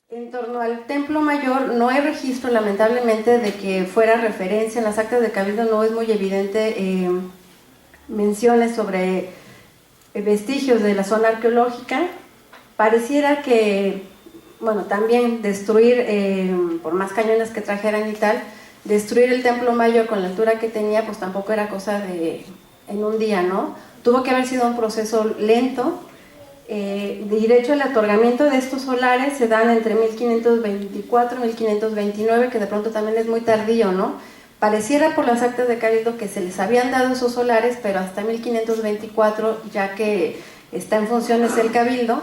En torno al Templo Mayor no hay registro, lamentablemente, de que fuera referencia. En las actas de Cabildo no es muy evidente menciones sobre vestigios de la zona arqueológica. Pareciera que, bueno, también destruir, por más cañones que trajeran y tal, destruir el Templo Mayor con la altura que tenía, pues tampoco era cosa de en un día, ¿no? Tuvo que haber sido un proceso lento. De hecho, el otorgamiento de estos solares se dan entre 1524 y 1529, que de pronto también es muy tardío, ¿no? Pareciera por las actas de Cabildo que se les habían dado esos solares, pero hasta 1524, ya que está en funciones el Cabildo,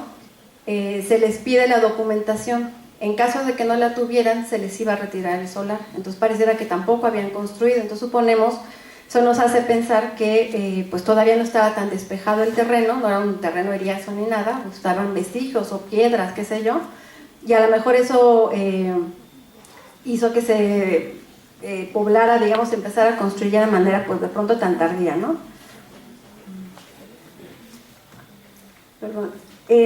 se les pide la documentación. En caso de que no la tuvieran, se les iba a retirar el solar. Entonces pareciera que tampoco habían construido. Entonces suponemos, eso nos hace pensar que pues todavía no estaba tan despejado el terreno, no era un terreno eriazo ni nada, estaban vestigios o piedras, qué sé yo, y a lo mejor eso hizo que se poblara, digamos, empezara a construir ya de manera pues de pronto tan tardía, ¿no? Perdón.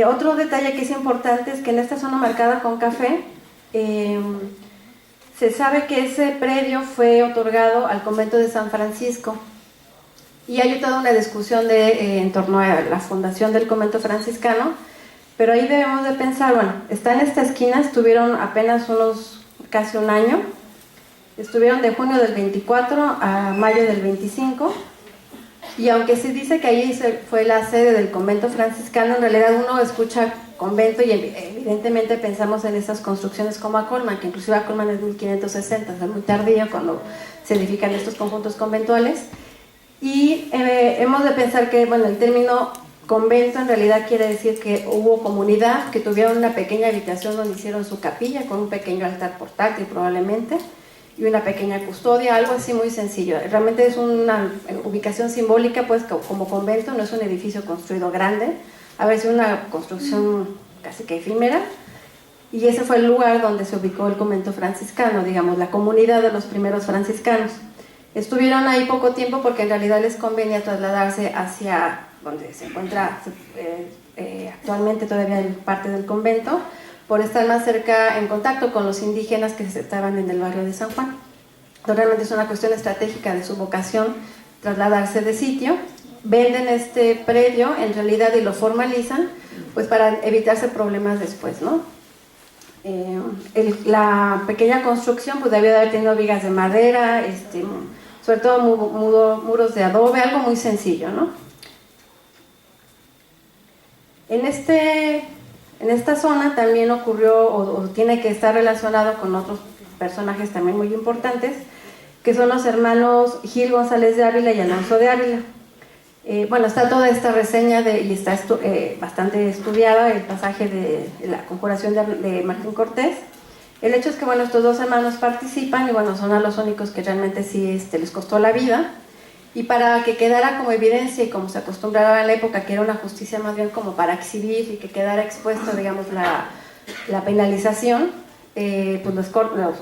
Otro detalle que es importante es que en esta zona marcada con café se sabe que ese predio fue otorgado al convento de San Francisco y hay toda una discusión en torno a la fundación del convento franciscano, pero ahí debemos de pensar, bueno, está en esta esquina, estuvieron apenas casi un año, estuvieron de junio del 24 a mayo del 25, y aunque se dice que ahí fue la sede del convento franciscano, en realidad uno escucha convento y evidentemente pensamos en esas construcciones como Acolman, que inclusive Acolman es 1560, es muy tardío cuando se edifican estos conjuntos conventuales. Y hemos de pensar que, bueno, el término convento en realidad quiere decir que hubo comunidad, que tuvieron una pequeña habitación donde hicieron su capilla con un pequeño altar portátil probablemente, y una pequeña custodia, algo así muy sencillo. Realmente es una ubicación simbólica, pues como convento, no es un edificio construido grande, a veces una construcción casi que efímera, y ese fue el lugar donde se ubicó el convento franciscano, digamos, la comunidad de los primeros franciscanos. Estuvieron ahí poco tiempo porque en realidad les convenía trasladarse hacia donde se encuentra actualmente todavía parte del convento, por estar más cerca en contacto con los indígenas que estaban en el barrio de San Juan. Entonces, realmente es una cuestión estratégica de su vocación trasladarse de sitio. Venden este predio en realidad y lo formalizan pues para evitarse problemas después, ¿no? La pequeña construcción pues debió de haber tenido vigas de madera, sobre todo muros de adobe, algo muy sencillo, ¿no? En esta zona también ocurrió, o tiene que estar relacionado con otros personajes también muy importantes, que son los hermanos Gil González de Ávila y Alonso de Ávila. Bueno, está toda esta reseña y está bastante estudiada el pasaje de la conjuración de Martín Cortés. El hecho es que, bueno, estos dos hermanos participan y, bueno, son a los únicos que realmente sí les costó la vida. Y para que quedara como evidencia y como se acostumbraba en la época, que era una justicia más bien como para exhibir y que quedara expuesto, digamos, la penalización, pues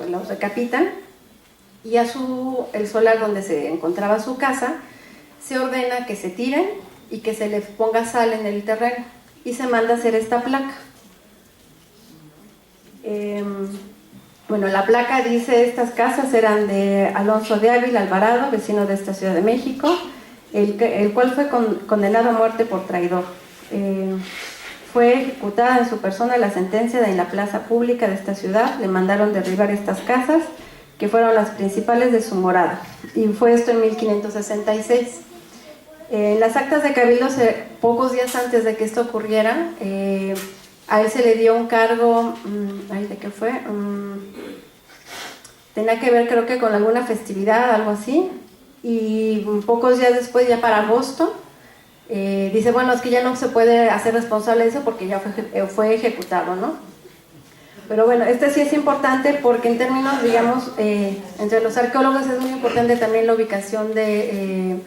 los decapitan, y el solar donde se encontraba su casa se ordena que se tiren y que se le ponga sal en el terreno y se manda a hacer esta placa. Bueno, la placa dice: estas casas eran de Alonso de Ávila Alvarado, vecino de esta Ciudad de México, el cual fue condenado a muerte por traidor. Fue ejecutada en su persona la sentencia en la plaza pública de esta ciudad. Le mandaron derribar estas casas, que fueron las principales de su morada, y fue esto en 1566. En las actas de Cabildo, pocos días antes de que esto ocurriera, a él se le dio un cargo, ¿de qué fue? Tenía que ver, creo que con alguna festividad, algo así, y pocos días después, ya para agosto, dice, bueno, es que ya no se puede hacer responsable de eso porque ya fue ejecutado, ¿no? Pero bueno, sí es importante porque en términos, digamos, entre los arqueólogos es muy importante también la ubicación de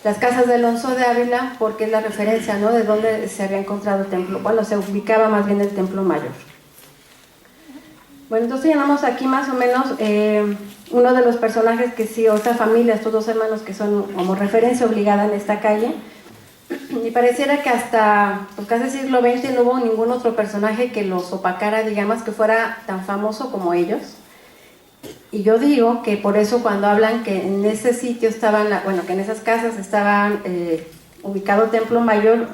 las casas de Alonso de Ávila, porque es la referencia, ¿no?, de dónde se había encontrado el templo. Bueno, se ubicaba más bien el templo mayor. Bueno, entonces llamamos aquí más o menos uno de los personajes que sí, o esta familia, estos dos hermanos que son como referencia obligada en esta calle, y pareciera que hasta pues, casi el siglo XX no hubo ningún otro personaje que los opacara, digamos, que fuera tan famoso como ellos. Y yo digo que por eso cuando hablan que en ese sitio estaban, bueno, que en esas casas estaban ubicado Templo Mayor,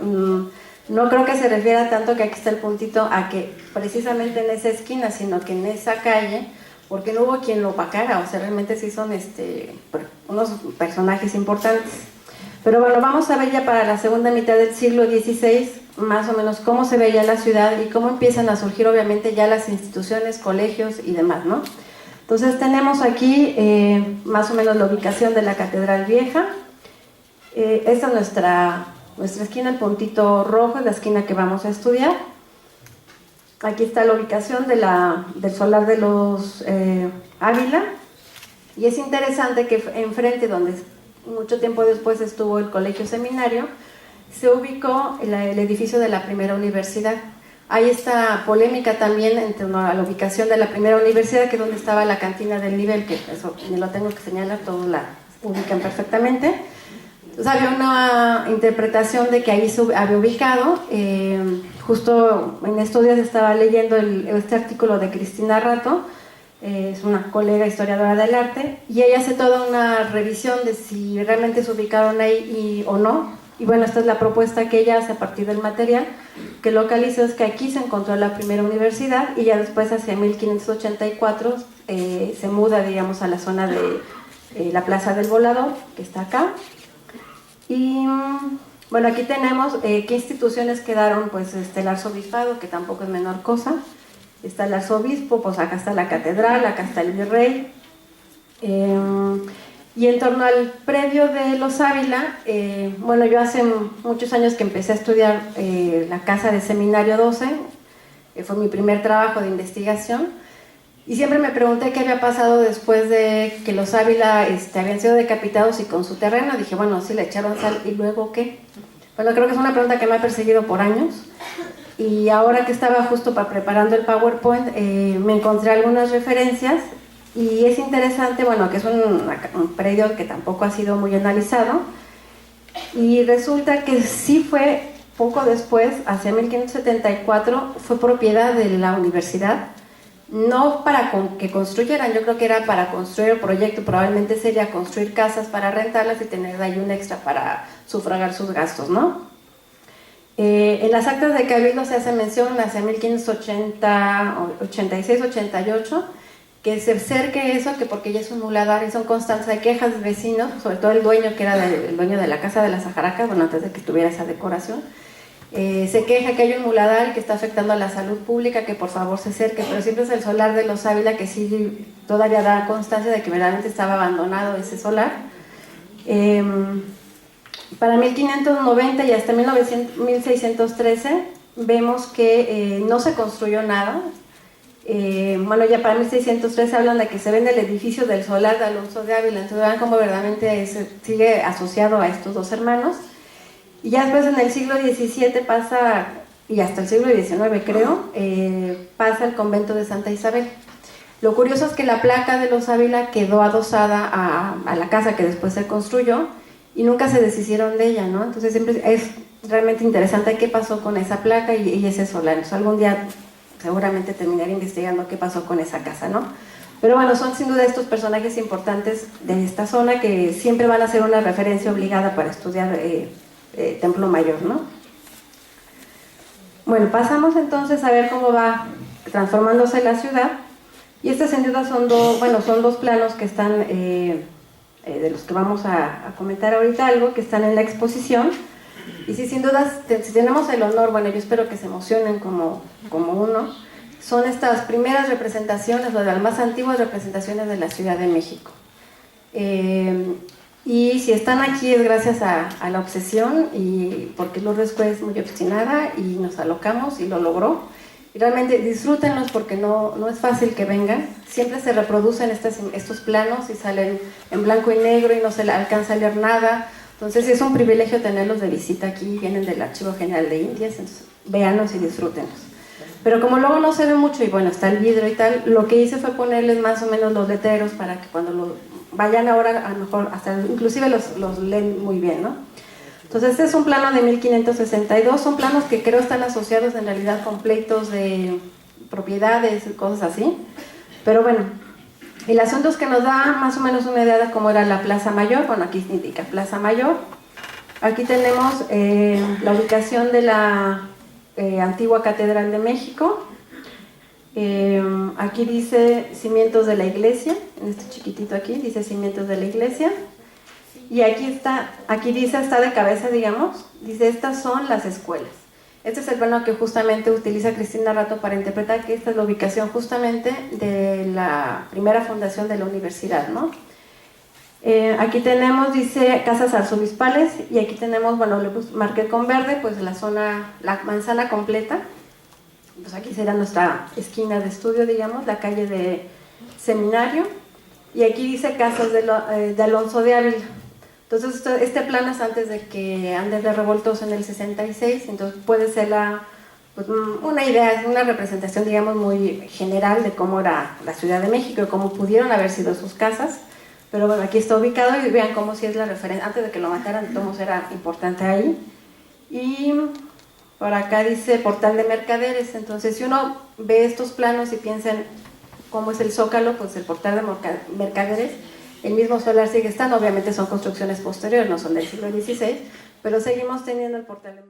no creo que se refiera tanto que aquí está el puntito a que precisamente en esa esquina, sino que en esa calle, porque no hubo quien lo opacara, o sea, realmente sí son unos personajes importantes. Pero bueno, vamos a ver ya para la segunda mitad del siglo XVI, más o menos cómo se veía la ciudad y cómo empiezan a surgir obviamente ya las instituciones, colegios y demás, ¿no? Entonces tenemos aquí más o menos la ubicación de la Catedral Vieja. Esta es nuestra esquina, el puntito rojo es la esquina que vamos a estudiar. Aquí está la ubicación del solar de los Ávila, y es interesante que enfrente, donde mucho tiempo después estuvo el Colegio Seminario, se ubicó el edificio de la primera universidad. Hay esta polémica también en torno a la ubicación de la primera universidad, que es donde estaba la cantina del nivel, que eso ni lo tengo que señalar, todos la ubican perfectamente. Entonces había una interpretación de que ahí se había ubicado, justo en estos días estaba leyendo este artículo de Cristina Rato, es una colega historiadora del arte, y ella hace toda una revisión de si realmente se ubicaron ahí o no. Y bueno, esta es la propuesta que ella hace a partir del material que localizó, es que aquí se encontró la primera universidad y ya después hacia 1584 se muda, digamos, a la zona de la Plaza del Volador, que está acá. Y bueno, aquí tenemos qué instituciones quedaron, pues el arzobispado, que tampoco es menor cosa, está el arzobispo, pues acá está la catedral, acá está el virrey. Y en torno al predio de los Ávila, bueno, yo hace muchos años que empecé a estudiar la casa de Seminario 12, fue mi primer trabajo de investigación, y siempre me pregunté qué había pasado después de que los Ávila habían sido decapitados y con su terreno. Dije, bueno, sí le echaron sal, ¿y luego qué? Bueno, creo que es una pregunta que me ha perseguido por años, y ahora que estaba justo preparando el PowerPoint, me encontré algunas referencias. Y es interesante, bueno, que es un predio que tampoco ha sido muy analizado, y resulta que sí fue poco después, hacia 1574, fue propiedad de la universidad, no para que construyeran, yo creo que era para construir el proyecto, probablemente sería construir casas para rentarlas y tener de ahí un extra para sufragar sus gastos, ¿no? En las actas de Cabildo se hace mención hacia 1580, 86, 88, que se cerque eso, que porque ya es un muladar, y son constantes de quejas de vecinos, sobre todo el dueño, que era el dueño de la casa de las Ajaracas, bueno, antes de que tuviera esa decoración, se queja que hay un muladar y que está afectando a la salud pública, que por favor se cerque, pero siempre es el solar de los Ávila que sí todavía da constancia de que verdaderamente estaba abandonado ese solar. Para 1590 y hasta 1613 vemos que no se construyó nada. Bueno, ya para 1603 hablan de que se vende el edificio del solar de Alonso de Ávila, entonces vean cómo verdaderamente sigue asociado a estos dos hermanos. Y ya después en el siglo XVII pasa, y hasta el siglo XIX creo, pasa el convento de Santa Isabel. Lo curioso es que la placa de los Ávila quedó adosada a la casa que después se construyó y nunca se deshicieron de ella, ¿no? Entonces siempre es realmente interesante qué pasó con esa placa y ese solar. Entonces, algún día seguramente terminaré investigando qué pasó con esa casa, ¿no? Pero bueno, son sin duda estos personajes importantes de esta zona que siempre van a ser una referencia obligada para estudiar Templo Mayor, ¿no? Bueno, pasamos entonces a ver cómo va transformándose la ciudad, y estas sin duda son dos planos que están, de los que vamos a comentar ahorita algo, que están en la exposición. Y sí, sin duda, si tenemos el honor, bueno, yo espero que se emocionen como uno, son estas primeras representaciones, o de las más antiguas representaciones de la Ciudad de México. Y si están aquí es gracias a la obsesión, y porque Lourdes es muy obstinada y nos alocamos y lo logró. Y realmente disfrútenlos porque no es fácil que vengan. Siempre se reproducen estos planos y salen en blanco y negro y no se alcanza a leer nada. Entonces es un privilegio tenerlos de visita aquí, vienen del Archivo General de Indias, entonces véanlos y disfrútenlos. Pero como luego no se ve mucho y bueno, está el vidrio y tal, lo que hice fue ponerles más o menos los letreros para que cuando vayan ahora, a lo mejor hasta inclusive los leen muy bien, ¿no? Entonces este es un plano de 1562, son planos que creo están asociados en realidad con pleitos de propiedades y cosas así, pero bueno, el asunto es que nos da más o menos una idea de cómo era la Plaza Mayor. Bueno, aquí se indica Plaza Mayor. Aquí tenemos la ubicación de la antigua Catedral de México. Aquí dice cimientos de la iglesia, en este chiquitito aquí dice cimientos de la iglesia. Y aquí dice, está de cabeza, digamos, dice estas son las escuelas. Este es el plano que justamente utiliza Cristina Rato para interpretar que esta es la ubicación justamente de la primera fundación de la universidad, ¿no? Aquí tenemos, dice, casas arzobispales, y aquí tenemos, bueno, le marqué con verde, pues la zona, la manzana completa. Pues aquí será nuestra esquina de estudio, digamos, la calle de Seminario, y aquí dice casas de Alonso de Ávila. Entonces este plano es antes de que ande de revoltoso en el 66, entonces puede ser pues, una idea, una representación, digamos, muy general de cómo era la Ciudad de México y cómo pudieron haber sido sus casas. Pero bueno, aquí está ubicado y vean cómo sí es la referencia, antes de que lo mataran, todos era importante ahí. Y por acá dice Portal de Mercaderes. Entonces si uno ve estos planos y piensa en cómo es el Zócalo, pues el Portal de Mercaderes, el mismo solar sigue estando, obviamente son construcciones posteriores, no son del siglo XVI, pero seguimos teniendo el Portal de Mercaderes.